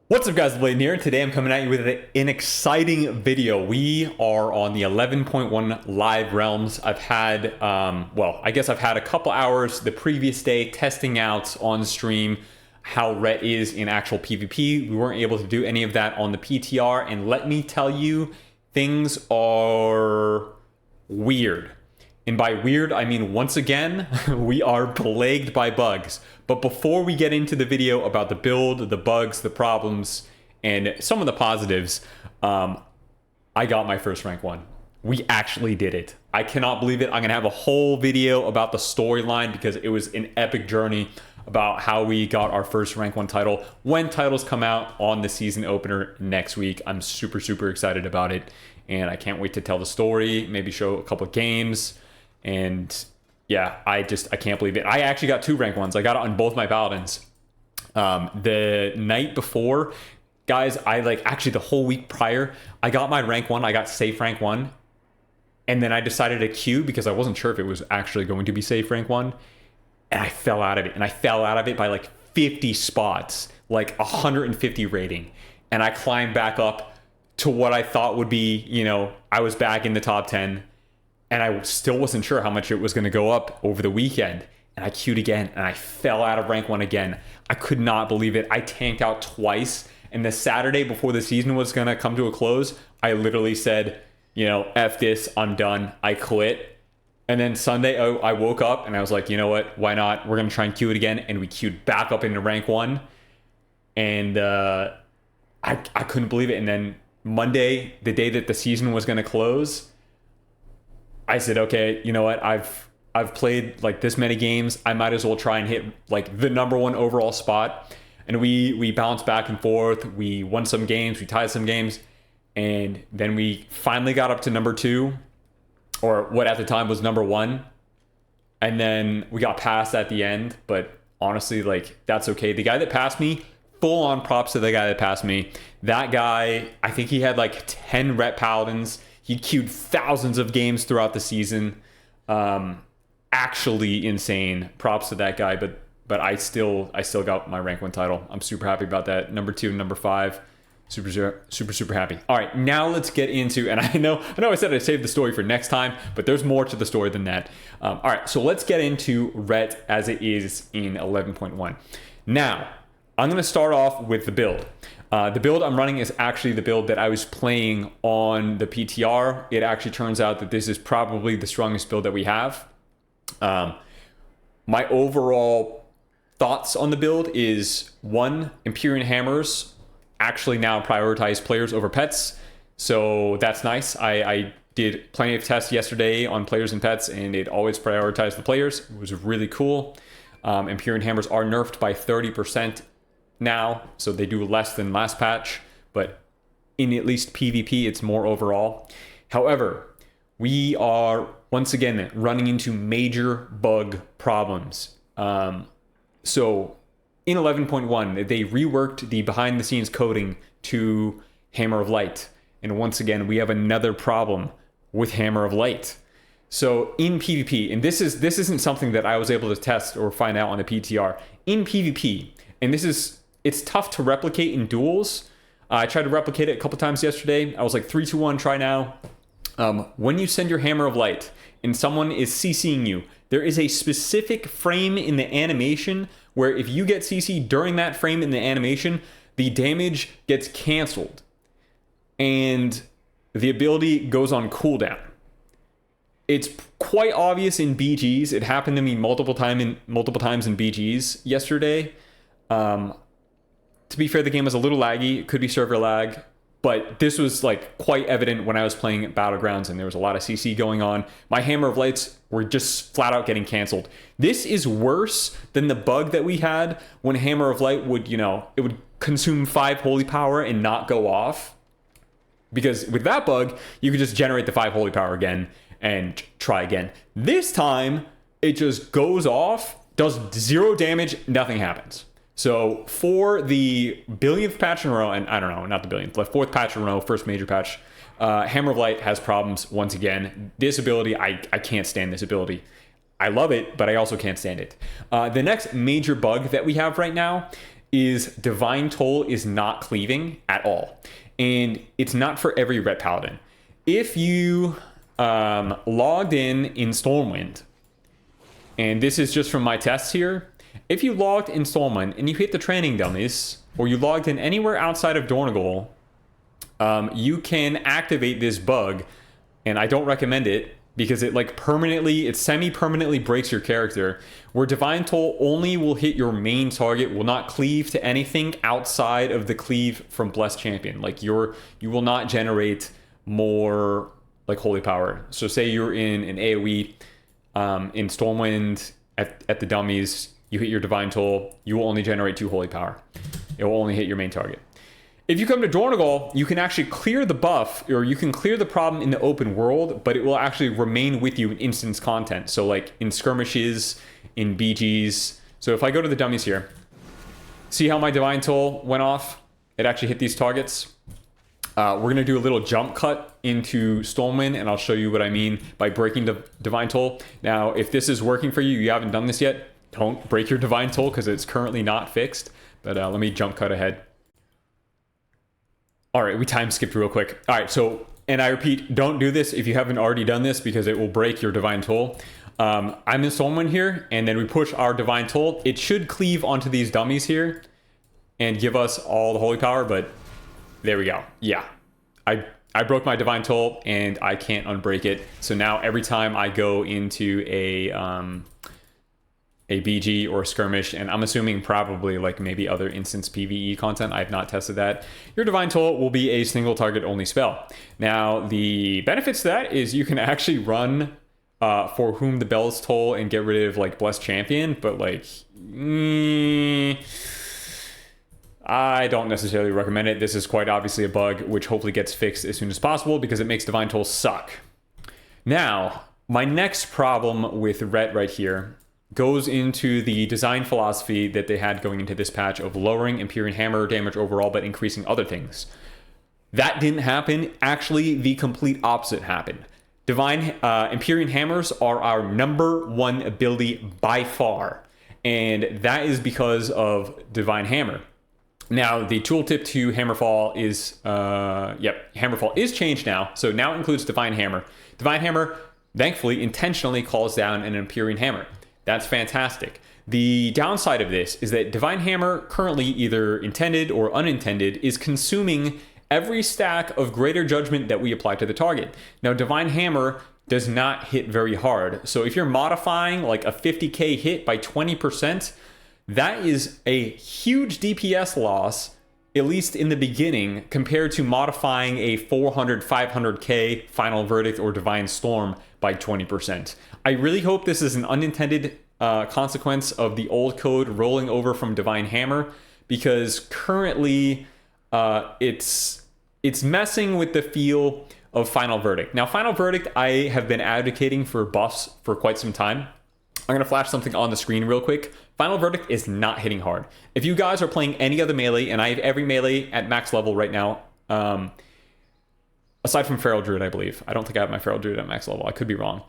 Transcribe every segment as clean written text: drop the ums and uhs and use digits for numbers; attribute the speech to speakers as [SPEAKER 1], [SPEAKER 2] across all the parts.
[SPEAKER 1] What's up guys, Lvladen here, and today I'm coming at you with an exciting video. We are on the 11.1 live realms. I've had, I guess I've had a couple hours the previous day testing out on stream how Ret is in actual PvP. We weren't able to do any of that on the PTR, and let me tell you, things are weird. And by weird, I mean, once again, we are plagued by bugs. But before we get into the video about the build, the bugs, the problems, and some of the positives, I got my first rank 1. We actually did it. I cannot believe it. I'm going to have a whole video about the storyline because it was an epic journey about how we got our first rank 1 title. When titles come out on the season opener next week, I'm super, super excited about it. And I can't wait to tell the story, maybe show a couple of games. And yeah, I can't believe it. I actually got 2 rank 1s. I got it on both my Paladins. The night before, guys, actually the whole week prior, I got my rank 1. I got safe rank 1. And then I decided to queue because I wasn't sure if it was actually going to be safe rank 1. And I fell out of it. And I fell out of it by like 50 spots, like 150 rating. And I climbed back up to what I thought would be, I was back in the top 10. And I still wasn't sure how much it was going to go up over the weekend. And I queued again, and I fell out of rank 1 again. I could not believe it. I tanked out twice. And the Saturday before the season was going to come to a close, I literally said, F this, I'm done. I quit. And then Sunday, I woke up, and I was like, you know what? Why not? We're going to try and queue it again. And we queued back up into rank 1. And I couldn't believe it. And then Monday, the day that the season was going to close, I said, okay, you know what? I've played like this many games. I might as well try and hit like the #1 overall spot. And we bounced back and forth. We won some games. We tied some games. And then we finally got up to #2, or what at the time was #1. And then we got passed at the end. But honestly, that's okay. The guy that passed me, full on props to the guy that passed me. That guy, I think he had like 10 rep Paladins. He queued thousands of games throughout the season. Actually insane. Props to that guy, but I still got my rank 1 title. I'm super happy about that. #2 and #5. Super happy. All right, now let's get into, and I know I said I'd save the story for next time, but there's more to the story than that. All right, so let's get into Ret as it is in 11.1. Now, I'm going to start off with the build. The build I'm running is actually the build that I was playing on the PTR. It actually turns out that this is probably the strongest build that we have. My overall thoughts on the build is 1, Empyrean Hammers actually now prioritize players over pets. So that's nice. I did plenty of tests yesterday on players and pets, and it always prioritized the players. It was really cool. Empyrean Hammers are nerfed by 30% now, so they do less than last patch, but in at least PvP it's more overall. However, we are once again running into major bug problems. So in 11.1 they reworked the behind the scenes coding to Hammer of Light, and once again we have another problem with Hammer of Light. So in PvP, and this isn't something that I was able to test or find out on the PTR, in PvP, and it's tough to replicate in duels. I tried to replicate it a couple times yesterday. I was like 3, 2, 1, try now. When you send your Hammer of Light and someone is CCing you, there is a specific frame in the animation where if you get CC'd during that frame in the animation, the damage gets canceled and the ability goes on cooldown. It's quite obvious in BGs. It happened to me multiple times in BGs yesterday. To be fair, the game was a little laggy. It could be server lag, but this was quite evident when I was playing at Battlegrounds and there was a lot of CC going on. My Hammer of Lights were just flat out getting canceled. This is worse than the bug that we had when Hammer of Light would, it would consume 5 holy power and not go off. Because with that bug, you could just generate the 5 holy power again and try again. This time, it just goes off, does 0 damage, nothing happens. So for the billionth patch in a row, and I don't know, not the billionth, but 4th patch in a row, first major patch, Hammer of Light has problems once again. This ability, I can't stand this ability. I love it, but I also can't stand it. The next major bug that we have right now is Divine Toll is not cleaving at all. And it's not for every Ret Paladin. If you logged in Stormwind, and this is just from my tests here, if you logged in Stormwind and you hit the training dummies, or you logged in anywhere outside of Dornagol, you can activate this bug, and I don't recommend it because it it semi-permanently breaks your character, where Divine Toll only will hit your main target, will not cleave to anything outside of the cleave from Blessed Champion. Like you will not generate more like holy power. So say you're in an AoE in Stormwind at the dummies, you hit your Divine Toll, you will only generate 2 holy power. It will only hit your main target. If you come to Dornagol, you can actually clear the buff, or you can clear the problem in the open world, but it will actually remain with you in instance content. So like in skirmishes, in BGs. So if I go to the dummies here, see how my Divine Toll went off? It actually hit these targets. We're going to do a little jump cut into Stormwind, and I'll show you what I mean by breaking the Divine Toll. Now, if this is working for you, you haven't done this yet, don't break your Divine Toll because it's currently not fixed. But let me jump cut ahead. All right, we time skipped real quick. All right, so, and I repeat, don't do this if you haven't already done this because it will break your Divine Toll. I'm in Stormwind here, and then we push our Divine Toll. It should cleave onto these dummies here and give us all the holy power, but there we go. Yeah, I broke my Divine Toll, and I can't unbreak it. So now every time I go into a BG or skirmish, and I'm assuming probably like maybe other instance PvE content, I have not tested that, your Divine Toll will be a single target only spell. Now, the benefits to that is you can actually run For Whom the Bells Toll and get rid of like Blessed Champion, but like, I don't necessarily recommend it. This is quite obviously a bug, which hopefully gets fixed as soon as possible because it makes Divine Toll suck. Now, my next problem with Ret right here goes into the design philosophy that they had going into this patch of lowering Empyrean Hammer damage overall, but increasing other things. That didn't happen. Actually, the complete opposite happened. Empyrean Hammers are our #1 ability by far, and that is because of Divine Hammer. Now, the tooltip to Hammerfall is, Hammerfall is changed now, so now it includes Divine Hammer. Divine Hammer, thankfully, intentionally calls down an Empyrean Hammer. That's fantastic. The downside of this is that Divine Hammer, currently either intended or unintended, is consuming every stack of Greater Judgment that we apply to the target. Now, Divine Hammer does not hit very hard. So if you're modifying like a 50k hit by 20%, that is a huge DPS loss, at least in the beginning, compared to modifying a 400, 500k Final Verdict or Divine Storm by 20%. I really hope this is an unintended consequence of the old code rolling over from Divine Hammer, because currently it's messing with the feel of Final Verdict. Now, Final Verdict, I have been advocating for buffs for quite some time. I'm going to flash something on the screen real quick. Final Verdict is not hitting hard. If you guys are playing any other melee, and I have every melee at max level right now, aside from Feral Druid, I believe. I don't think I have my Feral Druid at max level. I could be wrong.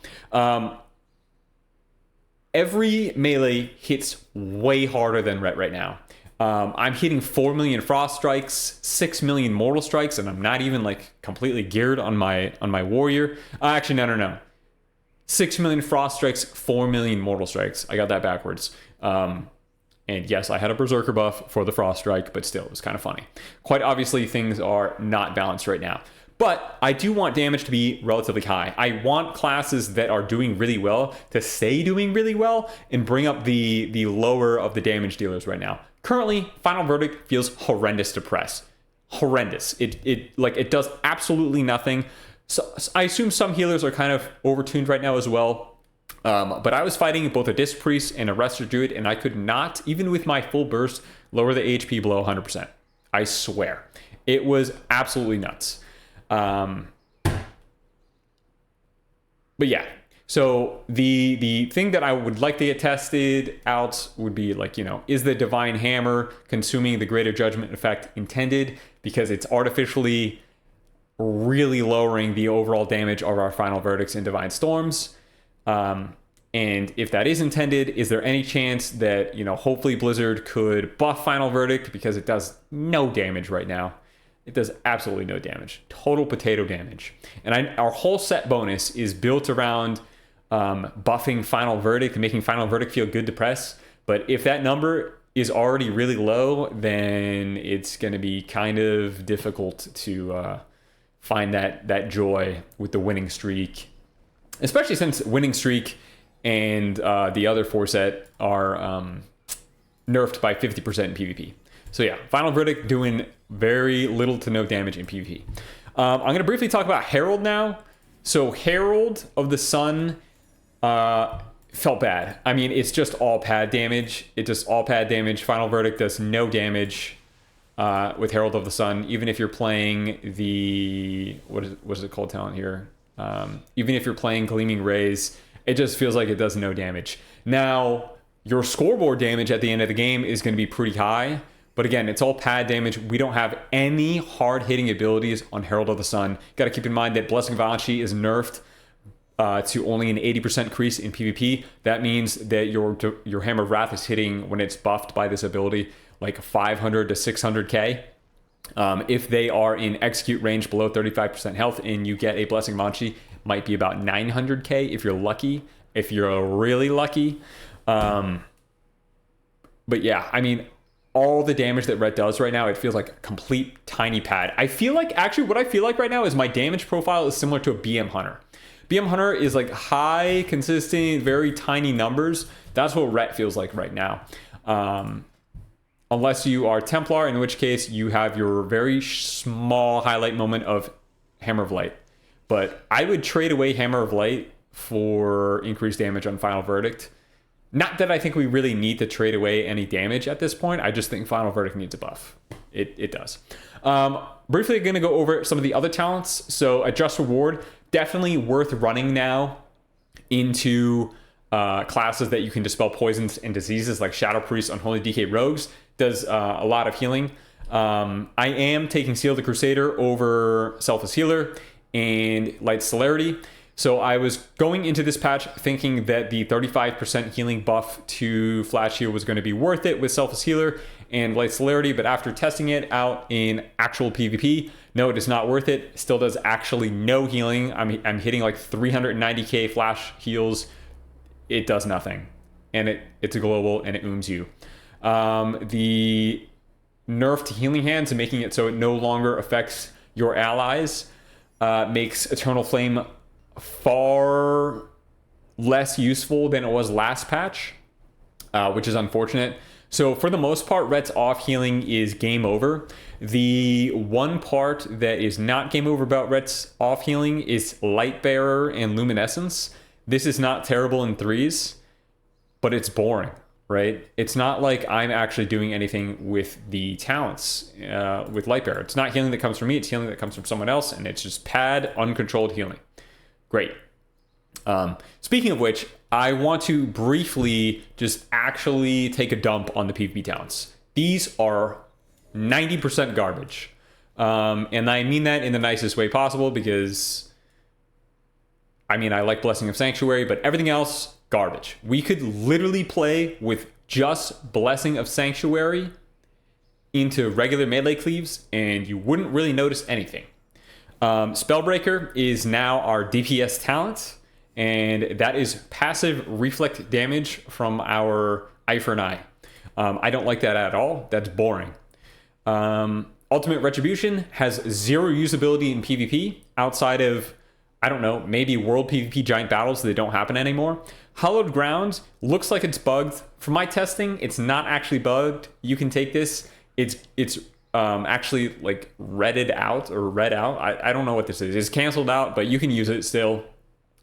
[SPEAKER 1] Every melee hits way harder than Ret right now. I'm hitting 4 million Frost Strikes, 6 million Mortal Strikes, and I'm not even like completely geared on my Warrior. Actually, no. 6 million Frost Strikes, 4 million Mortal Strikes. I got that backwards. And yes, I had a Berserker buff for the Frost Strike, but still, it was kind of funny. Quite obviously, things are not balanced right now. But I do want damage to be relatively high. I want classes that are doing really well to stay doing really well and bring up the lower of the damage dealers right now. Currently, Final Verdict feels horrendous to press. Horrendous. It does absolutely nothing. So I assume some healers are kind of overtuned right now as well. But I was fighting both a Disc Priest and a Restorative Druid, and I could not, even with my full burst, lower the HP below 100%. I swear. It was absolutely nuts. But yeah, so the thing that I would like to get tested out would be like, is the Divine Hammer consuming the Greater Judgment effect intended? Because it's artificially really lowering the overall damage of our Final Verdicts and Divine Storms. And And if that is intended, is there any chance that, you know, hopefully Blizzard could buff Final Verdict, because it does no damage right now. It does absolutely no damage. Total potato damage. And our whole set bonus is built around buffing Final Verdict and making Final Verdict feel good to press. But if that number is already really low, then it's going to be kind of difficult to find that joy with the winning streak, especially since winning streak and the other 4 set are nerfed by 50% in PvP. So yeah, Final Verdict doing very little to no damage in PvP. I'm going to briefly talk about Herald now. So Herald of the Sun felt bad. I mean, it's just all pad damage. It's just all pad damage. Final Verdict does no damage with Herald of the Sun, even if you're playing the... what is it called talent here? Even if you're playing Gleaming Rays, it just feels like it does no damage. Now, your scoreboard damage at the end of the game is going to be pretty high, but again, it's all pad damage. We don't have any hard-hitting abilities on Herald of the Sun. Got to keep in mind that Blessing of Anchi is nerfed to only an 80% increase in PvP. That means that your Hammer of Wrath is hitting, when it's buffed by this ability, like 500 to 600k. If they are in execute range below 35% health and you get a Blessing of Anchi, might be about 900k if you're lucky, if you're really lucky. But yeah, I mean, all the damage that Ret does right now, it feels like a complete tiny pad. I feel like, actually, what I feel like right now is my damage profile is similar to a BM Hunter. BM Hunter is like high, consistent, very tiny numbers. That's what Ret feels like right now. Unless you are Templar, in which case you have your very small highlight moment of Hammer of Light. But I would trade away Hammer of Light for increased damage on Final Verdict. Not that I think we really need to trade away any damage at this point. I just think Final Verdict needs a buff. It does. Briefly, going to go over some of the other talents. So Adjust Reward, definitely worth running now into classes that you can dispel poisons and diseases, like Shadow Priest, Unholy DK Rogues. Does a lot of healing. I am taking Seal the Crusader over Selfless Healer and Light Celerity. So I was going into this patch thinking that the 35% healing buff to Flash Heal was going to be worth it with Selfless Healer and Light Celerity, but after testing it out in actual PvP, no, it is not worth it. Still does actually no healing. I'm hitting like 390k Flash heals. It does nothing. And it's a global and it ooms you. The nerf to Healing Hands and making it so it no longer affects your allies makes Eternal Flame far less useful than it was last patch, which is unfortunate. So for the most part, Ret's off healing is game over. The one part that is not game over about Ret's off healing is Light Bearer and Luminescence. This is not terrible in 3s, but it's boring, right? It's not like I'm actually doing anything with the talents with Light Bearer. It's not healing that comes from me, it's healing that comes from someone else, and it's just pad, uncontrolled healing. Great. Speaking of which, I want to briefly just actually take a dump on the PvP talents. These are 90% garbage. And I mean that in the nicest way possible, because I mean, I like Blessing of Sanctuary, but everything else, garbage. We could literally play with just Blessing of Sanctuary into regular melee cleaves, and you wouldn't really notice anything. Spellbreaker is now our DPS talent, and that is passive reflect damage from our Eye for an Eye. I don't like that at all. That's boring. Ultimate Retribution has zero usability in PvP outside of, I don't know, maybe world PvP giant battles that don't happen anymore. Hallowed Ground looks like it's bugged. From my testing, it's not actually bugged. You can take this. It's actually like read out. I don't know what this is. It's canceled out, but you can use it still.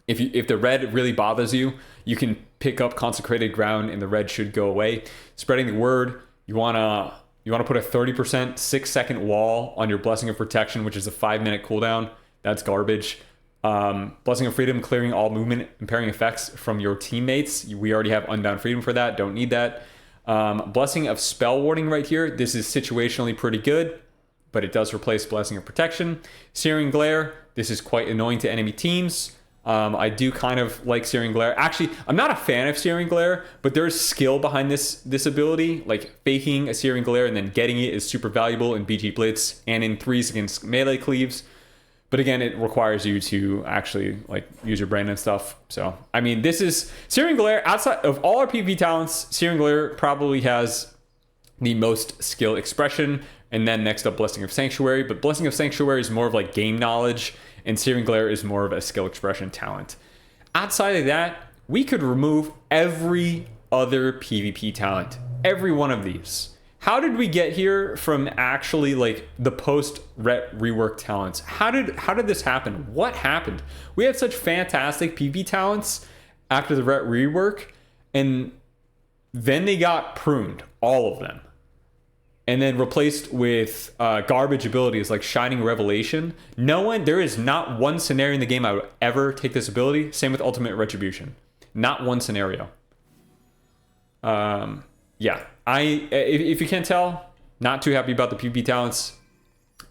[SPEAKER 1] If the red really bothers you, you can pick up Consecrated Ground and the red should go away. Spreading the word, you wanna put a 30% 6-second wall on your Blessing of Protection, which is a 5-minute cooldown. That's garbage. Blessing of Freedom, clearing all movement impairing effects from your teammates. We already have Unbound Freedom for that. Don't need that. Blessing of Spell Warding right here. This is situationally pretty good, but it does replace Blessing of Protection. Searing Glare. This is quite annoying to enemy teams. I do kind of like Searing Glare. Actually, I'm not a fan of Searing Glare, but there's skill behind this ability. Like faking a Searing Glare and then getting it is super valuable in BG Blitz and in 3s against melee cleaves. But again, it requires you to actually like use your brain and stuff. So, I mean, this is Searing Glare. Outside of all our PvP talents, Searing Glare probably has the most skill expression. And then next up, Blessing of Sanctuary. But Blessing of Sanctuary is more of like game knowledge, and Searing Glare is more of a skill expression talent. Outside of that, we could remove every other PvP talent. Every one of these. How did we get here from actually like the post-ret rework talents? How did this happen? What happened? We had such fantastic PvP talents after the ret rework, and then they got pruned, all of them. And then replaced with garbage abilities like Shining Revelation. There is not one scenario in the game I would ever take this ability. Same with Ultimate Retribution. Not one scenario. Yeah, if you can't tell, not too happy about the PvP talents.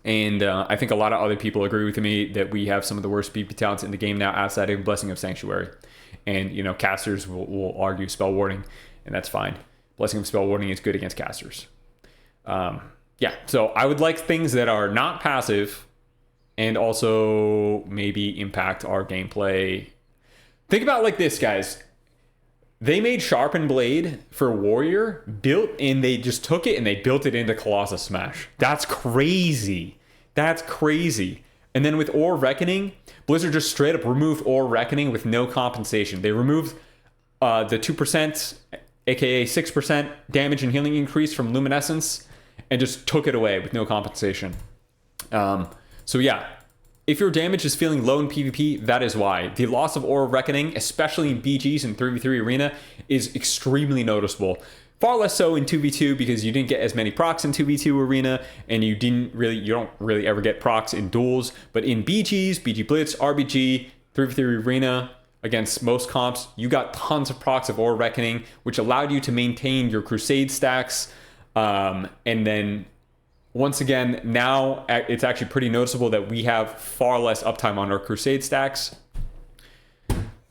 [SPEAKER 1] And I think a lot of other people agree with me that we have some of the worst PvP talents in the game now outside of Blessing of Sanctuary. And, you know, casters will argue Spell Warding, and that's fine. Blessing of Spell Warding is good against casters. Yeah, so I would like things that are not passive and also maybe impact our gameplay. Think about it like this, guys. They made Sharpened Blade for Warrior, they just took it and they built it into Colossus Smash. That's crazy. That's crazy. And then with Ore Reckoning, Blizzard just straight up removed Ore Reckoning with no compensation. They removed the 2%, aka 6% damage and healing increase from Luminescence, and just took it away with no compensation. So yeah, if your damage is feeling low in PvP, that is why. The loss of Ore Reckoning, especially in BGs and 3v3 Arena, is extremely noticeable. Far less so in 2v2 because you didn't get as many procs in 2v2 Arena, and you don't really ever get procs in duels. But in BGs, BG Blitz, RBG, 3v3 Arena, against most comps, you got tons of procs of Ore Reckoning, which allowed you to maintain your Crusade stacks. And then once again, now it's actually pretty noticeable that we have far less uptime on our Crusade stacks.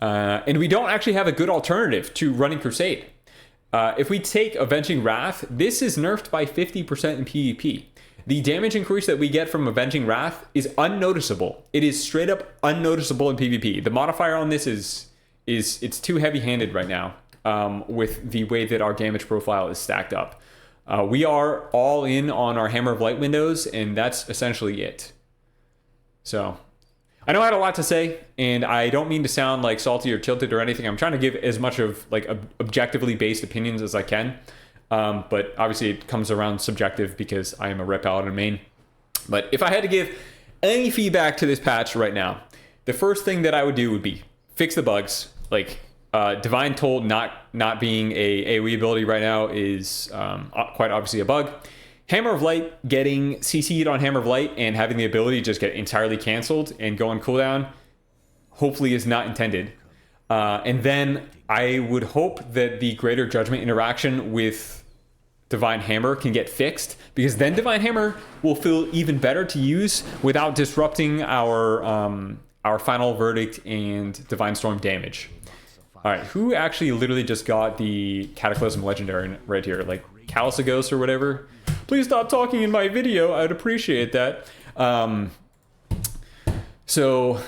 [SPEAKER 1] And we don't actually have a good alternative to running Crusade. If we take Avenging Wrath, this is nerfed by 50% in PvP. The damage increase that we get from Avenging Wrath is unnoticeable. It is straight up unnoticeable in PvP. The modifier on this is it's too heavy-handed right now with the way that our damage profile is stacked up. We are all in on our Hammer of Light windows, and that's essentially it. So, I know I had a lot to say, and I don't mean to sound like salty or tilted or anything. I'm trying to give as much of like objectively based opinions as I can. But obviously it comes around subjective because I am a Ret Paladin main. But if I had to give any feedback to this patch right now, the first thing that I would do would be fix the bugs. Like Divine Toll not being a AoE ability right now is quite obviously a bug. Hammer of Light getting CC'd on Hammer of Light and having the ability to just get entirely canceled and go on cooldown hopefully is not intended. And then I would hope that the Greater Judgment interaction with Divine Hammer can get fixed, because then Divine Hammer will feel even better to use without disrupting our Final Verdict and Divine Storm damage. All right, who actually literally just got the Cataclysm Legendary right here? Like Calicigos or whatever? Please stop talking in my video. I'd appreciate that. So,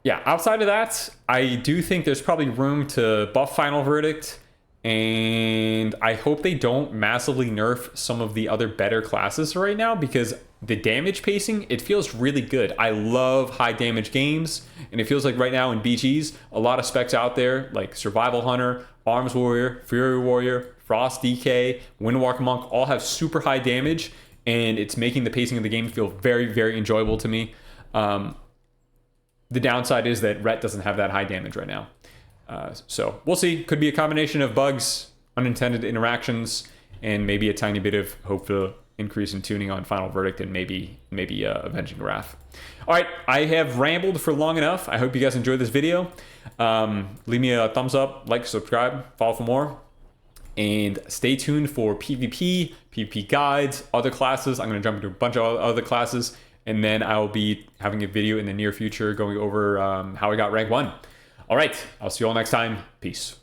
[SPEAKER 1] yeah, outside of that, I do think there's probably room to buff Final Verdict, and I hope they don't massively nerf some of the other better classes right now, because the damage pacing, it feels really good. I love high damage games, and it feels like right now in BGs, a lot of specs out there like Survival Hunter, Arms Warrior, Fury Warrior, Frost DK, Windwalker Monk all have super high damage, and it's making the pacing of the game feel very, very enjoyable to me. The downside is that Ret doesn't have that high damage right now. So we'll see. Could be a combination of bugs, unintended interactions, and maybe a tiny bit of hopeful increase in tuning on Final Verdict and maybe Avenging Wrath. All right, I have rambled for long enough. I hope you guys enjoyed this video. Leave me a thumbs up, like, subscribe, follow for more. And stay tuned for PvP guides, other classes. I'm going to jump into a bunch of other classes. And then I'll be having a video in the near future going over how I got rank 1. All right, I'll see you all next time. Peace.